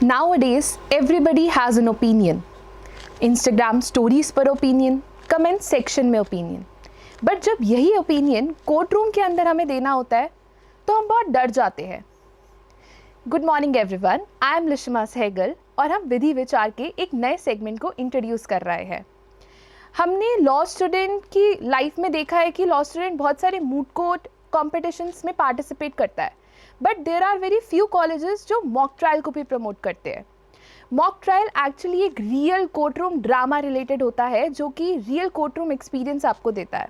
Nowadays, everybody has an opinion. Instagram stories पर opinion, comment section में opinion. But जब यही opinion कोर्ट रूम के अंदर हमें देना होता है तो हम बहुत डर जाते हैं. Good morning everyone, I am Lishima Sehgal और हम विधि विचार के एक नए सेगमेंट को इंट्रोड्यूस कर रहे हैं. हमने लॉ स्टूडेंट की लाइफ में देखा है कि लॉ स्टूडेंट बहुत सारे मूड कोर्ट कॉम्पिटिशन्स में पार्टिसिपेट करता है, but there are very few colleges जो मॉक ट्रायल को भी प्रमोट करते हैं. मॉक ट्रायल एक्चुअली एक real courtroom drama related होता है जो कि रियल कोर्ट रूम एक्सपीरियंस आपको देता है.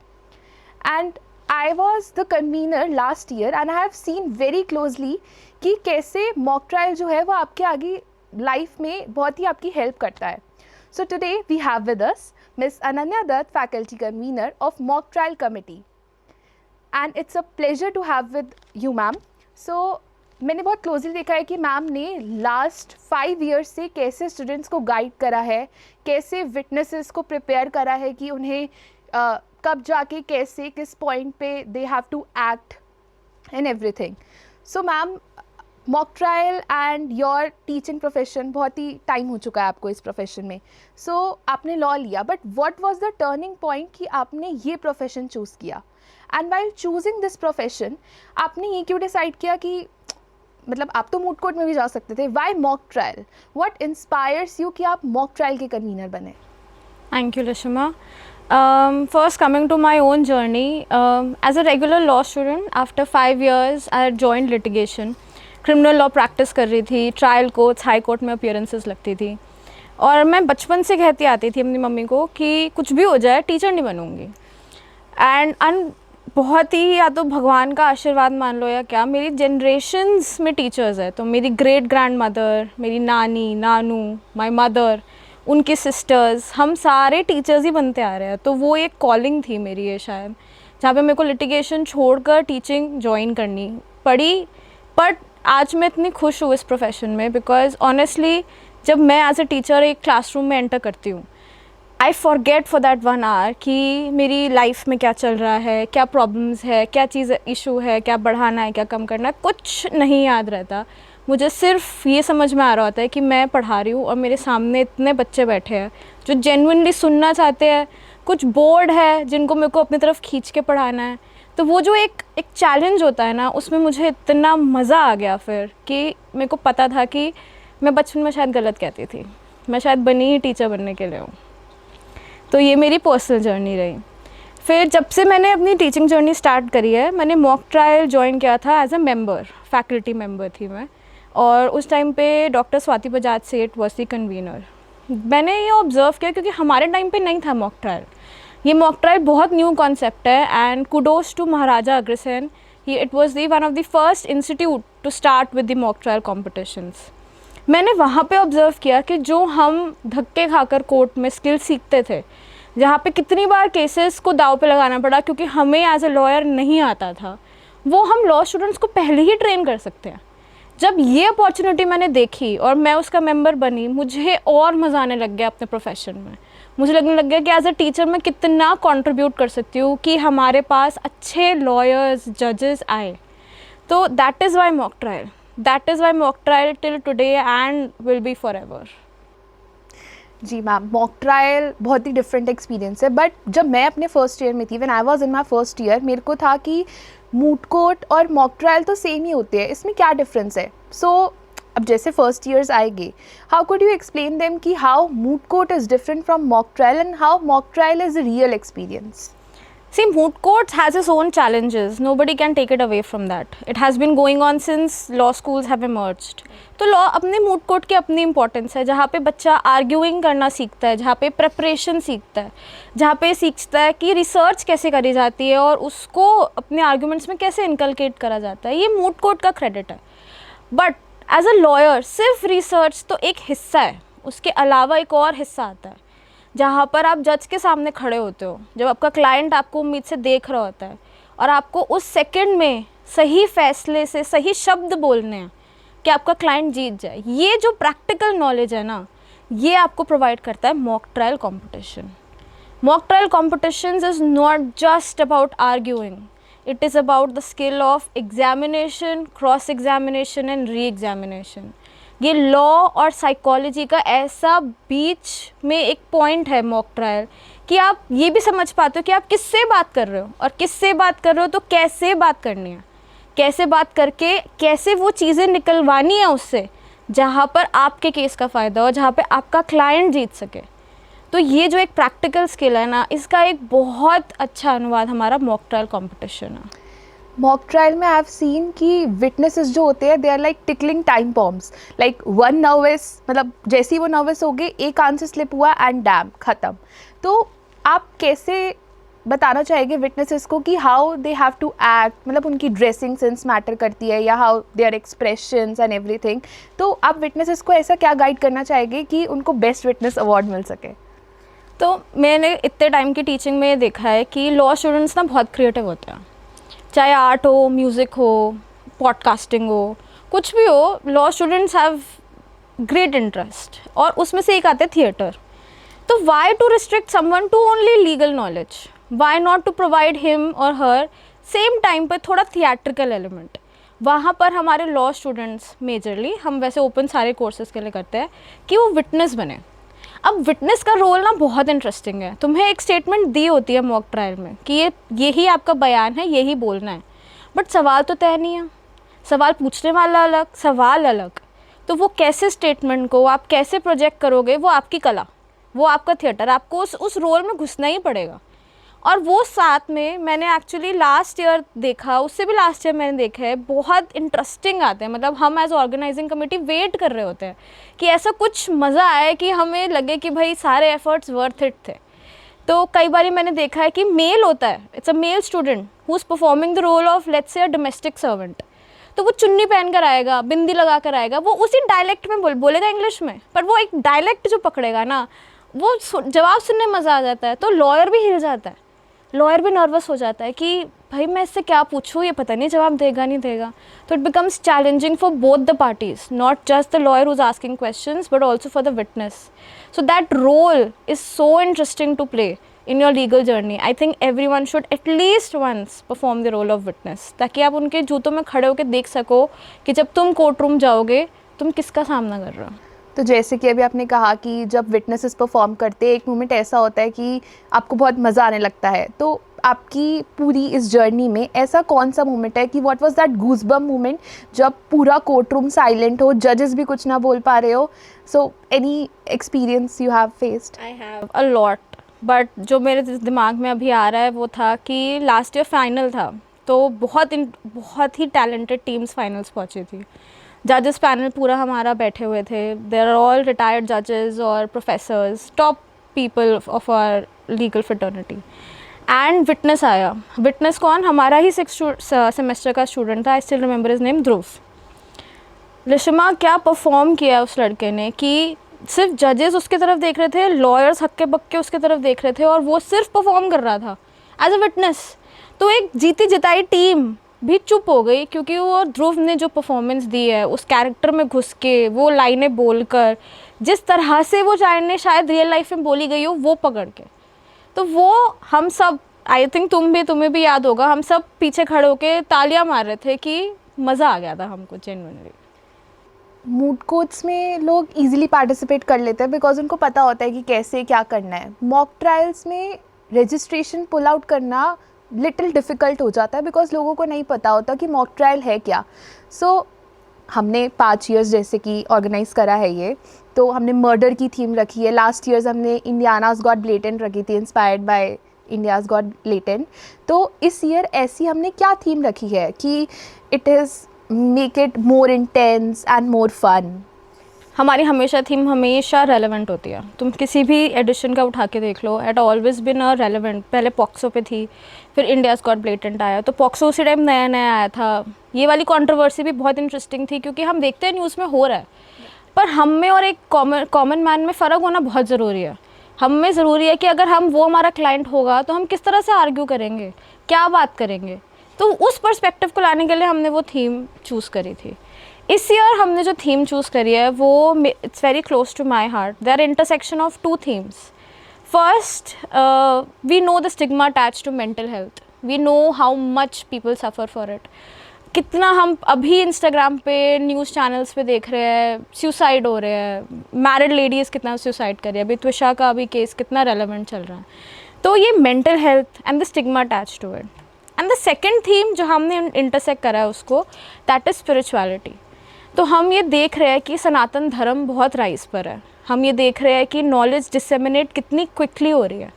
And I was the convener last year and I have scene very closely कि कैसे मॉक ट्रायल जो है वो आपके आगे लाइफ में बहुत ही आपकी हेल्प करता है. So today we have with us miss Ananya Dutt, faculty convener of mock trial committee, and it's a pleasure to have with you ma'am. सो मैंने बहुत क्लोजली देखा है कि मैम ने लास्ट 5 ईयर्स से कैसे स्टूडेंट्स को गाइड करा है, कैसे विटनेसेस को प्रिपेयर करा है कि उन्हें कब जाके कैसे किस पॉइंट पे they have to act and everything. So ma'am, mock trial and your teaching profession, बहुत ही टाइम हो चुका है आपको इस प्रोफेशन में. सो आपने लॉ लिया, but what was the turning point कि आपने ये प्रोफेशन चूज़ किया? And while choosing this profession आपने ये क्यों डिसाइड किया कि मतलब आप तो मूड कोर्ट में भी जा सकते थे, why mock trial? What inspires you कि आप मॉक ट्रायल के कन्वीनर बने? Thank you, Lishima. First, coming to my own journey, as a regular law student, after 5 years, I had joined litigation. Criminal law practice कर रही थी, trial courts, high court में appearances लगती थी. और मैं बचपन से कहती आती थी अपनी मम्मी को कि कुछ भी हो जाए टीचर नहीं बनूँगी. एंड बहुत ही, या तो भगवान का आशीर्वाद मान लो या क्या, मेरी जनरेशन्स में टीचर्स है. तो मेरी ग्रेट ग्रैंड मदर, मेरी नानी, नानू, माय मदर, उनके सिस्टर्स, हम सारे टीचर्स ही बनते आ रहे हैं. तो वो एक कॉलिंग थी मेरी ये शायद, जहाँ पे मेरे को लिटिगेशन छोड़कर टीचिंग ज्वाइन करनी पड़ी. बट आज मैं इतनी खुश हूँ इस प्रोफेशन में, बिकॉज ऑनेस्टली जब मैं एज ए टीचर एक क्लासरूम में एंटर करती हूँ, I forget for that 1 hour कि मेरी लाइफ में क्या चल रहा है, क्या प्रॉब्लम्स है, क्या चीज़ इशू है, क्या बढ़ाना है, क्या कम करना है, कुछ नहीं याद रहता. मुझे सिर्फ ये समझ में आ रहा होता है कि मैं पढ़ा रही हूँ और मेरे सामने इतने बच्चे बैठे हैं जो जेन्युइनली सुनना चाहते हैं, कुछ बोर्ड है जिनको मेरे को अपनी तरफ खींच के पढ़ाना है. तो वो जो एक चैलेंज होता है ना, उसमें मुझे इतना मज़ा आ गया फिर कि मेरे को पता था कि मैं बचपन में शायद गलत कहती थी, मैं शायद बनी ही टीचर बनने के लिए हूँ. तो ये मेरी पर्सनल जर्नी रही. फिर जब से मैंने अपनी टीचिंग जर्नी स्टार्ट करी है, मैंने मॉक ट्रायल ज्वाइन किया था as a member, faculty member थी मैं. और उस टाइम पे डॉक्टर स्वाति बजाज सेठ वॉज दी कन्वीनर. मैंने ये ऑब्ज़र्व किया क्योंकि हमारे टाइम पे नहीं था मॉक ट्रायल. ये मॉक ट्रायल बहुत न्यू कॉन्सेप्ट है, and kudos to Maharaja Agrasen. It was the one of the first institute to start with the mock trial competitions. मैंने वहाँ पे ऑब्ज़र्व किया कि जो हम धक्के खाकर कोर्ट में स्किल सीखते थे, जहाँ पे कितनी बार केसेस को दाव पे लगाना पड़ा क्योंकि हमें एज अ लॉयर नहीं आता था, वो हम लॉ स्टूडेंट्स को पहले ही ट्रेन कर सकते हैं. जब ये अपॉर्चुनिटी मैंने देखी और मैं उसका मेंबर बनी, मुझे और मज़ा आने लग गया अपने प्रोफेशन में. मुझे लगने लग गया कि एज अ टीचर मैं कितना कंट्रीब्यूट कर सकती हूँ कि हमारे पास अच्छे लॉयर्स, जजेस आए. तो that is Y mock trial. That is why mock trial till today and will be forever. जी मैम, मॉक ट्रायल बहुत ही डिफरेंट एक्सपीरियंस है. बट जब मैं अपने फर्स्ट ईयर में थी, when I was in my first year, मेरे को था कि मूड कोर्ट और मॉक ट्रायल तो सेम ही होते हैं, इसमें क्या डिफरेंस है? सो अब जैसे फर्स्ट ईयर्स आएंगे, how could you explain them कि how moot court is different from mock trial and how mock trial is a real experience? See, moot courts has its own challenges. Nobody can take it away from that. It has been going on since law schools have emerged. तो law अपने moot court की अपनी importance है, जहाँ पे बच्चा arguing करना सीखता है, जहाँ पे प्रेपरेशन सीखता है, जहाँ पे सीखता है कि रिसर्च कैसे करी जाती है और उसको अपने आर्ग्यूमेंट्स में कैसे इनकलकेट करा जाता है. ये मूट कोर्ट का क्रेडिट है. बट एज अ लॉयर सिर्फ रिसर्च तो एक हिस्सा है, उसके अलावा एक और हिस्सा आता है जहाँ पर आप जज के सामने खड़े होते हो, जब आपका क्लाइंट आपको उम्मीद से देख रहा होता है और आपको उस सेकंड में सही फैसले से सही शब्द बोलने हैं कि आपका क्लाइंट जीत जाए. ये जो प्रैक्टिकल नॉलेज है ना, ये आपको प्रोवाइड करता है mock trial competition. Mock trial competitions is not just about arguing, it is about the skill of examination, cross examination and re examination. ये लॉ और साइकोलॉजी का ऐसा बीच में एक पॉइंट है मॉक ट्रायल कि आप ये भी समझ पाते हो कि आप किससे बात कर रहे हो, और किससे बात कर रहे हो तो कैसे बात करनी है, कैसे बात करके कैसे वो चीज़ें निकलवानी है उससे जहाँ पर आपके केस का फ़ायदा हो, जहाँ पे आपका क्लाइंट जीत सके। तो ये जो एक प्रैक्टिकल स्किल है ना, इसका एक बहुत अच्छा अनुवाद हमारा मॉक ट्रायल कॉम्पिटिशन है। मॉक ट्रायल में आई हैव सीन कि विटनेसेस जो होते हैं they are like tickling time bombs, like one nervous, मतलब जैसे ही वो नर्वस हो गए एक आंसर स्लिप हुआ एंड डैम ख़त्म। तो आप कैसे बताना चाहेंगे विटनेसेस को कि how they have to act, मतलब उनकी ड्रेसिंग सेंस मैटर करती है या how their expressions and everything. तो आप विटनेसेस को ऐसा क्या गाइड करना चाहेंगे कि उनको बेस्ट विटनेस अवार्ड मिल सके? तो मैंने इतने टाइम की टीचिंग में ये देखा है कि लॉ स्टूडेंट्स ना बहुत क्रिएटिव होते हैं, चाहे आर्ट हो, म्यूज़िक हो, पॉडकास्टिंग हो, कुछ भी हो, law students have great interest, और उसमें से एक आते हैं थिएटर। तो why to restrict someone to only legal knowledge, why not to provide him or her same time पर थोड़ा थिएट्रिकल एलिमेंट। वहाँ पर हमारे लॉ स्टूडेंट्स मेजरली, हम वैसे ओपन सारे कोर्सेज़ के लिए करते हैं, कि वो विटनेस बने। अब विटनेस का रोल ना बहुत इंटरेस्टिंग है। तुम्हें एक स्टेटमेंट दी होती है मॉक ट्रायल में कि यही आपका बयान है, यही बोलना है, बट सवाल तो तय नहीं है, सवाल पूछने वाला अलग, सवाल अलग। तो वो कैसे स्टेटमेंट को आप कैसे प्रोजेक्ट करोगे, वो आपकी कला, वो आपका थिएटर, आपको उस रोल में घुसना ही पड़ेगा। और वो साथ में मैंने एक्चुअली लास्ट ईयर देखा, उससे भी लास्ट ईयर मैंने देखा है, बहुत इंटरेस्टिंग आते हैं। मतलब हम एज ऑर्गेनाइजिंग कमेटी वेट कर रहे होते हैं कि ऐसा कुछ मज़ा आए कि हमें लगे कि भाई सारे एफर्ट्स वर्थ इट थे। तो कई बार मैंने देखा है कि मेल होता है, it's a male student who is performing the role of let's say a domestic servant. तो वो चुन्नी पहन कर आएगा, बिंदी लगा कर आएगा, वो उसी डायलेक्ट में बोलेगा इंग्लिश में, पर वो एक डायलेक्ट जो पकड़ेगा ना, वो जवाब सुनने में मज़ा आ जाता है। तो लॉयर भी हिल जाता है, लॉयर भी नर्वस हो जाता है कि भाई मैं इससे क्या पूछूँ, ये पता नहीं जवाब देगा नहीं देगा। तो it becomes challenging for both the parties, not just the lawyer who is asking questions but also for the witness. So that role is so interesting to play in your legal journey. I think everyone should at least once perform the role of witness, ताकि आप उनके जूतों में खड़े होकर देख सको कि जब तुम कोर्ट रूम जाओगे तुम किसका सामना कर रहे हो। तो जैसे कि अभी आपने कहा कि जब विटनेसेस परफॉर्म करते हैं एक मोमेंट ऐसा होता है कि आपको बहुत मज़ा आने लगता है, तो आपकी पूरी इस जर्नी में ऐसा कौन सा मोमेंट है कि what was that goosebump moment जब पूरा कोर्ट रूम साइलेंट हो, जजेस भी कुछ ना बोल पा रहे हो? So any experience you have faced? I have a lot, but जो मेरे दिमाग में अभी आ रहा है वो था कि लास्ट ईयर फाइनल था, तो बहुत ही टैलेंटेड टीम्स फाइनल्स पहुँची थी। जजेस पैनल पूरा हमारा बैठे हुए थे, देर आर ऑल रिटायर्ड जजेस और professors, top people of our legal fraternity. And witness आया। विटनेस कौन? हमारा ही 6th सेमेस्टर का स्टूडेंट था, I still remember his name, Dhruv. Lishima क्या परफॉर्म किया उस लड़के ने कि सिर्फ जजेस उसकी तरफ देख रहे थे, लॉयर्स हक्के बक्के उसकी तरफ देख रहे थे, और वो सिर्फ परफॉर्म कर रहा था एज अ विटनेस। तो एक जीती जिताई टीम भी चुप हो गई, क्योंकि वो ध्रुव ने जो परफॉर्मेंस दी है, उस कैरेक्टर में घुस के वो लाइनें बोलकर, जिस तरह से वो लाइनें शायद रियल लाइफ में बोली गई हो, वो पकड़ के, तो वो हम सब, आई थिंक तुम्हें भी याद होगा, हम सब पीछे खड़े होके तालियां मार रहे थे कि मज़ा आ गया था हमको जेन्युइनली। मूड कोर्ट्स में लोग इजीली पार्टिसिपेट कर लेते हैं बिकॉज उनको पता होता है कि कैसे क्या करना है। मॉक ट्रायल्स में रजिस्ट्रेशन पुल आउट करना लिटिल डिफ़िकल्ट हो जाता है बिकॉज लोगों को नहीं पता होता कि मॉक ट्रायल है क्या। सो हमने 5 इयर्स जैसे कि ऑर्गेनाइज़ करा है ये, तो हमने मर्डर की थीम रखी है। लास्ट ईयर्स हमने इंडियानाज गॉट ब्लेटेंट रखी थी, inspired by India's got blatant. तो इस ईयर ऐसी हमने क्या थीम रखी है कि it is make it more intense and more fun? हमारी हमेशा थीम हमेशा रेलेवेंट होती है। तुम किसी भी एडिशन का उठा के देख लो, at always been a relevant. पहले पॉक्सो पे थी, फिर इंडियाज गॉट ब्लेटेंट आया, तो पॉक्सो उसी टाइम नया नया आया था। ये वाली कंट्रोवर्सी भी बहुत इंटरेस्टिंग थी, क्योंकि हम देखते हैं न्यूज़ में हो रहा है, पर हम में और एक कॉमन मैन में फ़र्क होना बहुत ज़रूरी है। हम में ज़रूरी है कि अगर वो हमारा क्लाइंट होगा तो हम किस तरह से आर्ग्यू करेंगे, क्या बात करेंगे। तो उस पर्सपेक्टिव को लाने के लिए हमने वो थीम चूज़ करी थी। इस ईयर हमने जो थीम चूज़ करी है वो it's very close to my heart. They are intersection of 2 themes. First, we know the stigma attached to mental health. We know how much people suffer for it. कितना हम अभी Instagram पे news channels पे देख रहे हैं suicide हो रहे हैं, मैरिड लेडीज़ कितना सुसाइड कर रही है, अभी त्विषा का अभी केस कितना रेलेवेंट चल रहा है। तो ये mental health and the stigma attached to it. And the second theme जो हमने इंटरसेक्ट करा है उसको, दैट इज़ स्पिरिचुअलिटी। तो हम ये देख रहे हैं कि सनातन धर्म बहुत राइज पर है, हम ये देख रहे हैं कि नॉलेज डिसेमिनेट कितनी क्विकली हो रही है,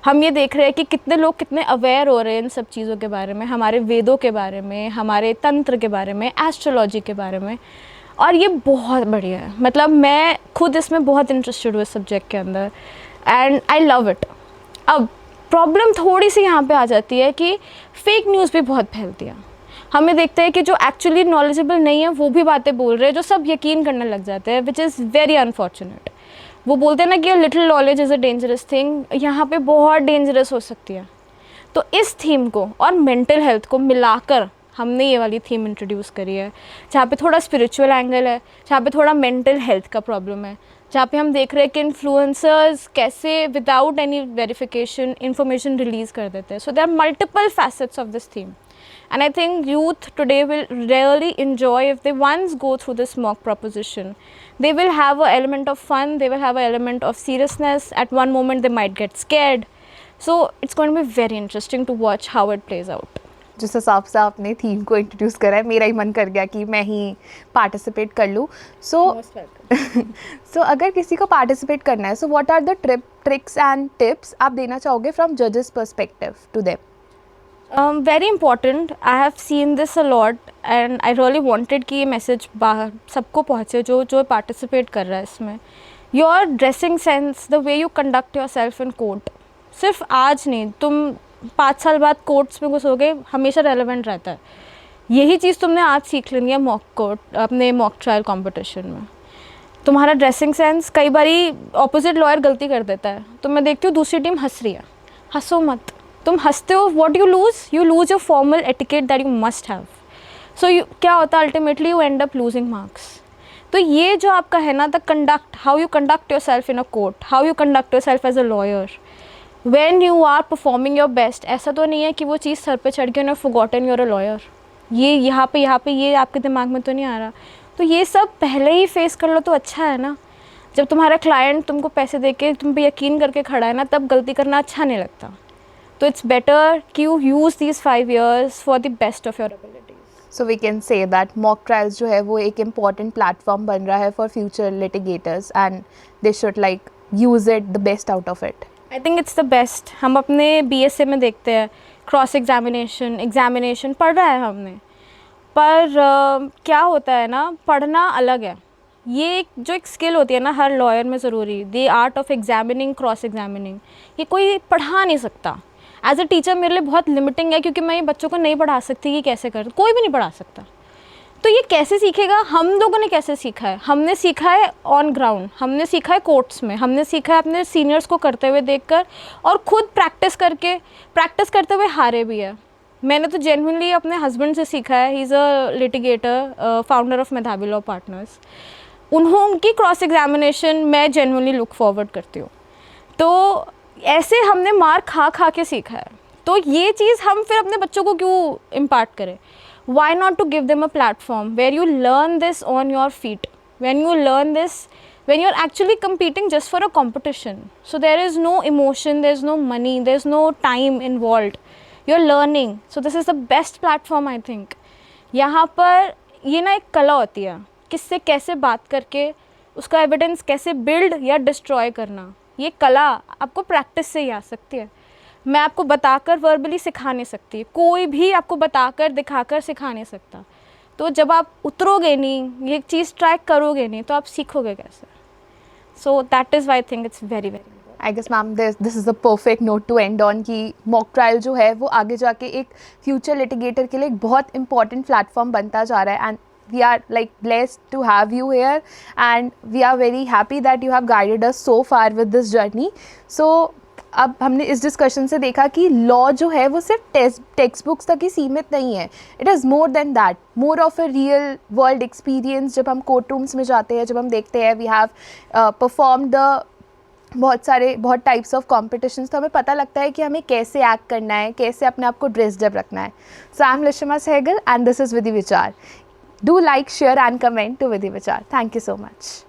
हम ये देख रहे हैं कि कितने लोग कितने अवेयर हो रहे हैं इन सब चीज़ों के बारे में, हमारे वेदों के बारे में, हमारे तंत्र के बारे में, एस्ट्रोलॉजी के बारे में। और ये बहुत बढ़िया है, मतलब मैं खुद इसमें बहुत इंटरेस्टेड हूँ इस सब्जेक्ट के अंदर एंड आई लव इट। अब प्रॉब्लम थोड़ी सी यहाँ पे आ जाती है कि फेक न्यूज़ भी बहुत फैलती है। हमें देखते हैं कि जो एक्चुअली नॉलेजेबल नहीं है वो भी बातें बोल रहे हैं जो सब यकीन करने लग जाते हैं, विच इज़ वेरी अनफॉर्चुनेट। वो बोलते हैं ना कि little knowledge is a dangerous thing, यहाँ पे बहुत डेंजरस हो सकती है। तो इस थीम को और मेंटल हेल्थ को मिलाकर हमने ये वाली थीम इंट्रोड्यूस करी है, जहाँ पे थोड़ा स्पिरिचुअल एंगल है, जहाँ पे थोड़ा मेंटल हेल्थ का प्रॉब्लम है, जहाँ पे हम देख रहे हैं कि इन्फ्लुएंसर्स कैसे without any verification information release कर देते हैं। So there are multiple facets of this theme. And I think youth today will really enjoy if they once go through this mock proposition. They will have an element of fun, they will have an element of seriousness. At one moment they might get scared. So it's going to be very interesting to watch how it plays out. जिस हिसाब से आपने theme को introduce करा है, मेरा ही मन कर गया कि मैं ही पार्टिसिपेट कर लूँ। सो अगर किसी को पार्टिसिपेट करना है, so what are the tricks and tips आप देना चाहोगे फ्रॉम जजेस perspective to them? Very important. I have seen this a lot and I really wanted कि ये मैसेज बाहर सबको पहुँचे जो पार्टिसिपेट कर रहा है इसमें। Your dressing sense, the way you conduct yourself in court, सिर्फ आज नहीं, तुम 5 साल बाद कोर्ट्स में घुसोगे, हमेशा रेलेवेंट रहता है। यही चीज़ तुमने आज सीख लेनी है मॉक कोर्ट, अपने मॉक ट्रायल कॉम्पिटिशन में। तुम्हारा ड्रेसिंग सेंस, कई बारी ऑपोजिट लॉयर गलती कर देता है तो मैं देखती हूँ दूसरी टीम हंस रही है, हंसो मत, तुम हंसते हो, what you lose your formal etiquette that you must have. So क्या होता है ultimately, you end up losing marks. तो ये जो आपका है ना, the conduct, how you conduct yourself in a court, how you conduct yourself as a lawyer when you are performing your best. ऐसा तो नहीं है कि वो चीज़ सर पे चढ़ के फॉरगॉटन यूर अ लॉयर, ये यहाँ पे ये आपके दिमाग में तो नहीं आ रहा। तो ये सब पहले ही फेस कर लो तो अच्छा है ना। जब तुम्हारा क्लाइंट तुमको पैसे दे के तुम पे यकीन करके खड़ा है ना, तब गलती करना अच्छा नहीं लगता। तो इट्स बेटर कि you use these 5 years for the best of your abilities. So we can say that mock trials जो है वो एक इम्पॉर्टेंट प्लेटफॉर्म बन रहा है for future litigators and they should like use it the best out of it. I think it's the best. हम अपने BSA में देखते हैं क्रॉस एग्जामिनेशन पढ़ रहा है हमने, पर क्या होता है ना, पढ़ना अलग है, ये जो एक स्किल होती है ना हर लॉयर में ज़रूरी, the art of examining, cross examining, ये कोई पढ़ा नहीं सकता। एज अ टीचर मेरे लिए बहुत लिमिटिंग है, क्योंकि मैं ये बच्चों को नहीं पढ़ा सकती कि कैसे कर, कोई भी नहीं पढ़ा सकता। तो ये कैसे सीखेगा? हम लोगों ने कैसे सीखा है? हमने सीखा है ऑन ग्राउंड, हमने सीखा है कोर्ट्स में, हमने सीखा है अपने सीनियर्स को करते हुए देखकर, और खुद प्रैक्टिस करते हुए हारे भी है। मैंने तो जेन्युइनली अपने हस्बैंड से सीखा है, he is a litigator, founder of मेधावी लॉ पार्टनर्स। उनकी क्रॉस एग्जामिनेशन मैं जेन्युइनली लुक फॉरवर्ड करती हूँ। तो ऐसे हमने मार खा के सीखा है, तो ये चीज़ हम फिर अपने बच्चों को क्यों इम्पार्ट करें? Why not to give them a platform where you learn this on your feet, when you learn this when you're actually competing just for a competition, so there is no emotion, there's no money, there's no time involved, you're learning, so this is the best platform I think। यहाँ पर ये ना एक कला होती है, किससे कैसे बात करके उसका एविडेंस कैसे बिल्ड या डिस्ट्रॉय करना, ये कला आपको प्रैक्टिस से ही आ सकती है। मैं आपको बताकर वर्बली सिखा नहीं सकती, कोई भी आपको बताकर दिखाकर सिखा नहीं सकता। तो जब आप उतरोगे नहीं, ये चीज़ ट्राई करोगे नहीं, तो आप सीखोगे कैसे? So that is why I think it's very very I guess ma'am this is the perfect note to end on कि मॉक ट्रायल जो है वो आगे जाके एक फ्यूचर लिटिगेटर के लिए एक बहुत इंपॉर्टेंट प्लेटफॉर्म बनता जा रहा है। And we are like blessed to have you here and we are very happy that you have guided us so far with this journey। So अब हमने इस डिस्कशन से देखा कि लॉ जो है वो सिर्फ टेक्स्ट बुक्स तक ही सीमित नहीं है, it is more than that, more of a real world experience. जब हम कोर्ट रूम्स में जाते हैं, जब हम देखते हैं वी हैव परफॉर्म द बहुत टाइप्स ऑफ कॉम्पिटिशन्स, तो हमें पता लगता है कि हमें कैसे एक्ट करना है, कैसे अपने आप को ड्रेस्ड अप रखना है. So I am Lishima Sehgal and this is Vidhi Vichar. Do like, share and comment to Vidhi Vichar. Thank you so much.